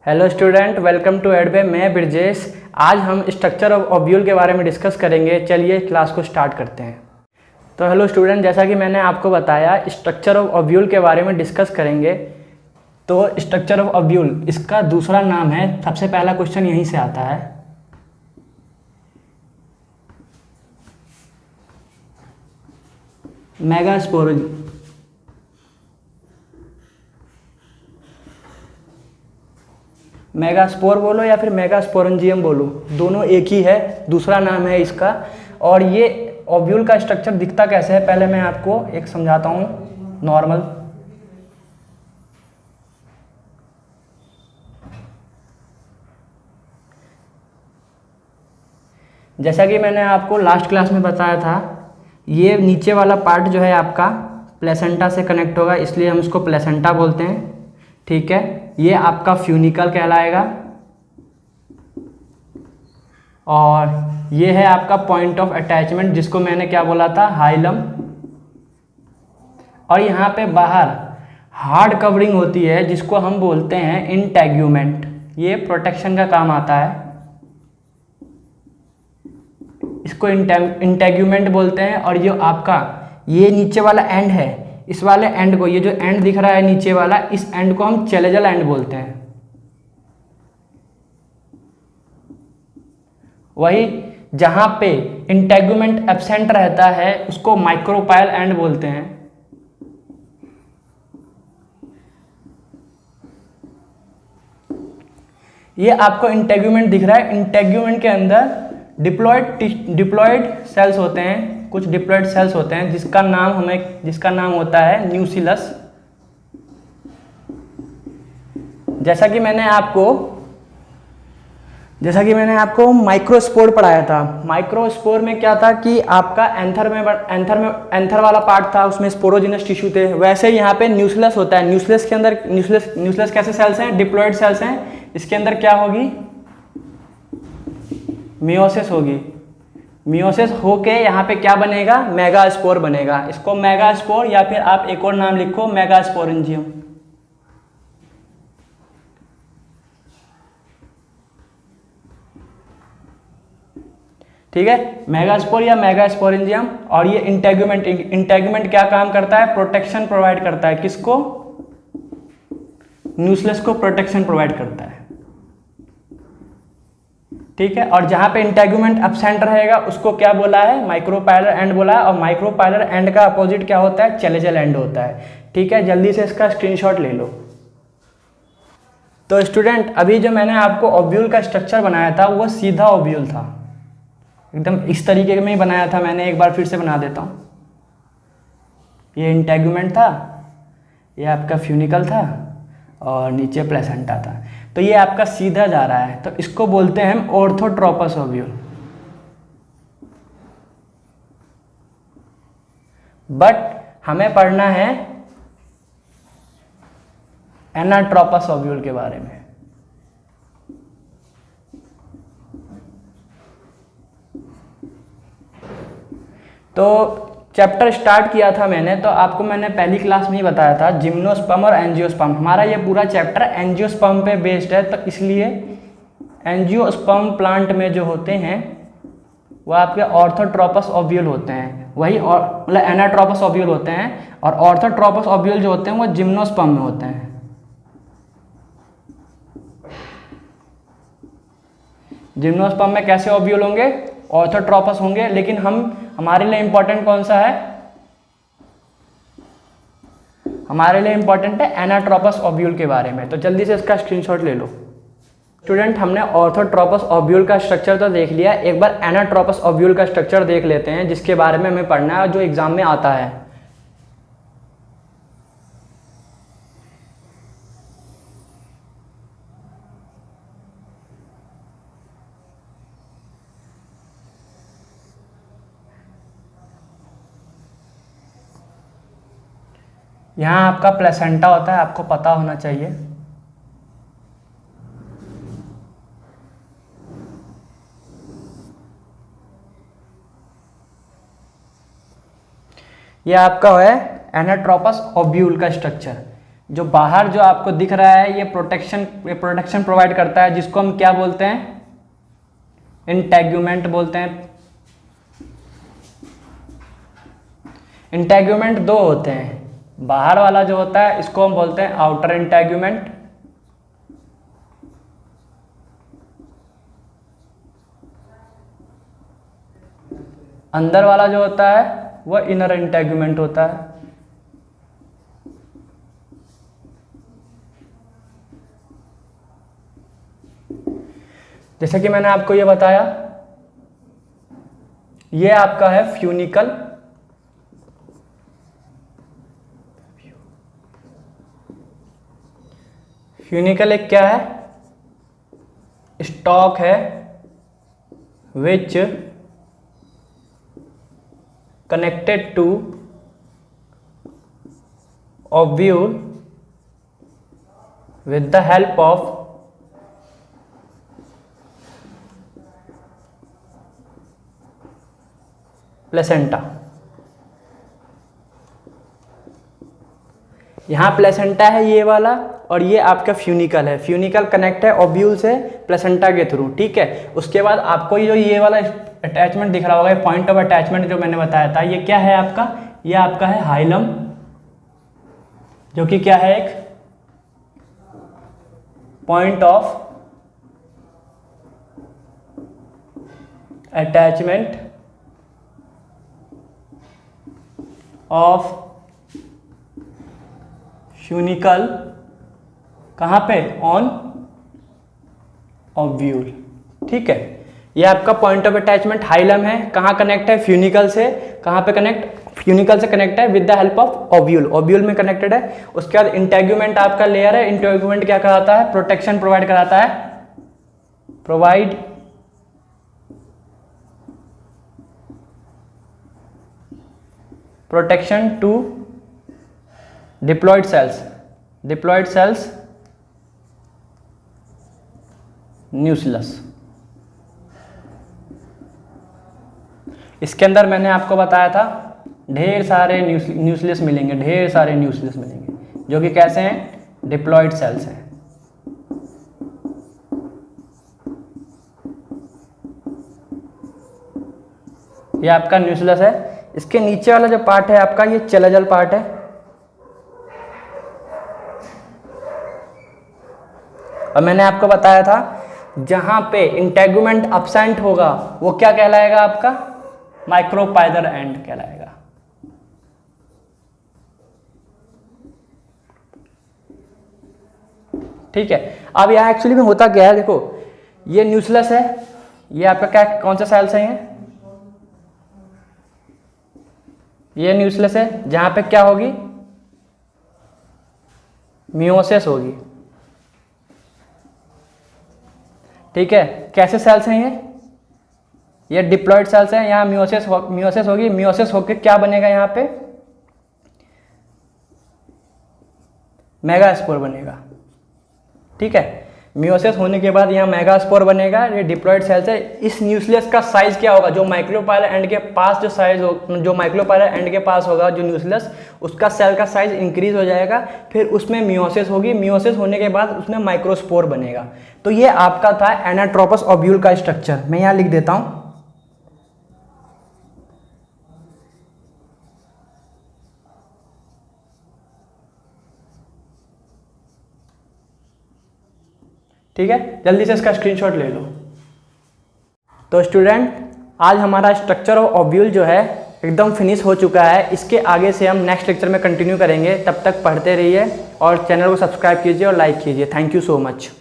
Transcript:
Hello student, welcome to एडबे। मैं ब्रजेश। आज हम स्ट्रक्चर ऑफ ओव्यूल के बारे में डिस्कस करेंगे। चलिए क्लास को स्टार्ट करते हैं। तो हेलो स्टूडेंट, जैसा कि मैंने आपको बताया स्ट्रक्चर ऑफ ओव्यूल के बारे में डिस्कस करेंगे। तो स्ट्रक्चर ऑफ ओव्यूल इसका दूसरा नाम है। सबसे पहला क्वेश्चन यहीं से आता है। मेगास्पोरेंजियम। मेगास्पोर बोलो या फिर मेगास्पोरेंजियम बोलो, दोनों एक ही है, दूसरा नाम है इसका। और ये ओव्यूल का स्ट्रक्चर दिखता कैसे है, पहले मैं आपको एक समझाता हूँ नॉर्मल। जैसा कि मैंने आपको लास्ट क्लास में बताया था, ये नीचे वाला पार्ट जो है आपका प्लेसेंटा से कनेक्ट होगा, इसलिए हम इसको प्लेसेंटा बोलते हैं। ठीक है, ये आपका फ्यूनिकल कहलाएगा। और ये है आपका पॉइंट ऑफ अटैचमेंट, जिसको मैंने क्या बोला था, हाइलम। और यहाँ पे बाहर हार्ड कवरिंग होती है, जिसको हम बोलते हैं इंटेग्यूमेंट। ये प्रोटेक्शन का काम आता है, इसको इंटेग्यूमेंट बोलते हैं। और ये आपका ये नीचे वाला एंड है, इस वाले एंड को, ये जो एंड दिख रहा है नीचे वाला, इस एंड को हम चेलेजल एंड बोलते हैं। वही जहां पे इंटेग्यूमेंट एब्सेंट रहता है उसको माइक्रोपाइल एंड बोलते हैं। ये आपको इंटेग्यूमेंट दिख रहा है। इंटेग्यूमेंट के अंदर डिप्लॉयड सेल्स होते हैं, कुछ डिप्लॉयड सेल्स होते हैं, जिसका नाम होता है न्यूक्लियस। जैसा कि मैंने आपको माइक्रोस्पोर पढ़ाया था। माइक्रोस्पोर में क्या था कि आपका एंथर वाला पार्ट था, उसमें स्पोरोजिनस टिश्यू थे। वैसे यहाँ पे न्यूक्लियस होता है। न्यूक्लियस के अंदर न्यूक्लियस कैसे सेल्स हैं, डिप्लॉयड सेल्स हैं। इसके अंदर क्या होगी, मियोसिस होगी। मियोसिस होके यहाँ पे क्या बनेगा, मेगास्पोर बनेगा। इसको मेगास्पोर या फिर आप एक और नाम लिखो, मेगास्पोरेंजियम। ठीक है, मेगास्पोर या मेगास्पोरेंजियम। और ये इंटेग्यूमेंट क्या काम करता है, प्रोटेक्शन प्रोवाइड करता है। किसको, न्यूक्लियस को प्रोटेक्शन प्रोवाइड करता है। ठीक है, और जहां पे इंटेग्यूमेंट एब्सेंट रहेगा उसको क्या बोला है, माइक्रोपाइलर एंड बोला है। और माइक्रोपाइलर एंड का अपोजिट क्या होता है, चेलेजल एंड होता है। ठीक है, जल्दी से इसका स्क्रीनशॉट ले लो। तो स्टूडेंट, अभी जो मैंने आपको ओव्यूल का स्ट्रक्चर बनाया था वो सीधा ओव्यूल था, एकदम इस तरीके में ही बनाया था मैंने। एक बार फिर से बना देता हूँ। ये इंटेग्यूमेंट था, ये आपका फ्यूनिकल था, और नीचे प्लेसेंटा था। तो ये आपका सीधा जा रहा है, तो इसको बोलते हैं हम ऑर्थोट्रोपस ओव्यूल। बट हमें पढ़ना है एनाट्रोपस ओव्यूल के बारे में। तो चैप्टर स्टार्ट किया था मैंने, तो आपको मैंने पहली क्लास में ही बताया था जिम्नोस्पर्म और एंजियोस्पर्म। हमारा ये पूरा चैप्टर एंजियोस्पर्म पे बेस्ड है, तो इसलिए एंजियोस्पर्म प्लांट में जो होते हैं वो आपके ऑर्थोट्रोपस ओव्यूल होते हैं, वही मतलब एनाट्रोपस ओव्यूल होते हैं। और ऑर्थोट्रोपस ओव्यूल जो होते हैं वो जिम्नोस्पर्म में होते हैं। जिम्नोस्पर्म में कैसे ओव्यूल होंगे, ऑर्थोट्रोपस होंगे। लेकिन हमारे लिए इंपॉर्टेंट कौन सा है, हमारे लिए इंपॉर्टेंट है एनाट्रोपस ओव्यूल के बारे में। तो जल्दी से इसका स्क्रीनशॉट ले लो। स्टूडेंट, हमने ऑर्थोट्रोपस ओव्यूल का स्ट्रक्चर तो देख लिया, एक बार एनाट्रोपस ओव्यूल का स्ट्रक्चर देख लेते हैं, जिसके बारे में हमें पढ़ना है, जो एग्जाम में आता है। यहाँ आपका प्लेसेंटा होता है, आपको पता होना चाहिए। यह आपका है एनाट्रोपस ओव्यूल का स्ट्रक्चर। जो बाहर जो आपको दिख रहा है ये प्रोटेक्शन प्रोवाइड करता है, जिसको हम क्या बोलते हैं, इंटेग्यूमेंट बोलते हैं। इंटेग्यूमेंट दो होते हैं, बाहर वाला जो होता है इसको हम बोलते हैं आउटर इंटेग्यूमेंट, अंदर वाला जो होता है वह इनर इंटेग्यूमेंट होता है। जैसे कि मैंने आपको ये बताया, ये आपका है फ्यूनिकल, फ्यूनिकल एक क्या है, स्टॉक है which connected to ovule with the help of placenta. यहाँ प्लेसेंटा है ये वाला, और ये आपका फ्यूनिकल है। फ्यूनिकल कनेक्ट है ओव्यूल से प्लेसेंटा के थ्रू, ठीक है। उसके बाद आपको ये वाला अटैचमेंट दिख रहा होगा, पॉइंट ऑफ अटैचमेंट जो मैंने बताया था, ये क्या है आपका, ये आपका है हाइलम, जो कि क्या है, एक point of attachment of funicle, कहाँ पे, ऑन ओव्यूल, ठीक है। ये आपका पॉइंट ऑफ अटैचमेंट हाइलम है, कहाँ कनेक्ट है, फ्यूनिकल से, कहाँ पे कनेक्ट, फ्यूनिकल से कनेक्ट है with the help of ovule, ovule में कनेक्टेड है। उसके बाद इंटेग्यूमेंट आपका लेयर है, इंटेग्यूमेंट क्या कराता है, प्रोटेक्शन प्रोवाइड कराता है, provide protection to diploid cells, diploid cells nucleus. इसके अंदर मैंने आपको बताया था ढेर सारे न्यूक्लियस मिलेंगे, ढेर सारे न्यूक्लियस मिलेंगे, जो कि कैसे हैं, डिप्लॉयड सेल्स हैं। ये आपका न्यूक्लियस है। इसके नीचे वाला जो पार्ट है आपका, ये चेलेजल पार्ट है, और मैंने आपको बताया था जहां पे इंटेग्यूमेंट अब्सेंट होगा वो क्या कहलाएगा, आपका माइक्रोपाइलर एंड कहलाएगा। ठीक है। अब यहाँ एक्चुअली में होता क्या है, देखो ये न्यूक्लियस है, ये आपका क्या, कौन सा सेल्स है, ये न्यूक्लियस है, जहां पे क्या होगी, मियोसिस होगी, ठीक है। कैसे सेल्स हैं ये डिप्लॉयड सेल्स हैं, यहाँ मियोसिस होगी, मियोसिस होकर क्या बनेगा, यहाँ पे मेगास्पोर बनेगा, ठीक है। मियोसिस होने के बाद यहाँ मेगास्पोर बनेगा, ये डिप्लॉयड सेल्स है। इस न्यूक्लियस का साइज क्या होगा, जो माइक्रोपाइलर एंड के पास जो साइज हो, जो माइक्रोपाइलर एंड के पास होगा जो न्यूक्लियस, उसका सेल का साइज इंक्रीज हो जाएगा, फिर उसमें मियोसिस होगी, मियोसिस होने के बाद उसमें माइक्रोस्पोर बनेगा। तो ये आपका था एनाट्रोपस ओव्यूल का स्ट्रक्चर। मैं यहाँ लिख देता हूँ, ठीक है। जल्दी से इसका स्क्रीनशॉट ले लो। तो स्टूडेंट, आज हमारा स्ट्रक्चर ऑफ ओव्यूल जो है एकदम फिनिश हो चुका है। इसके आगे से हम नेक्स्ट लेक्चर में कंटिन्यू करेंगे। तब तक पढ़ते रहिए और चैनल को सब्सक्राइब कीजिए और लाइक कीजिए। Thank you so much.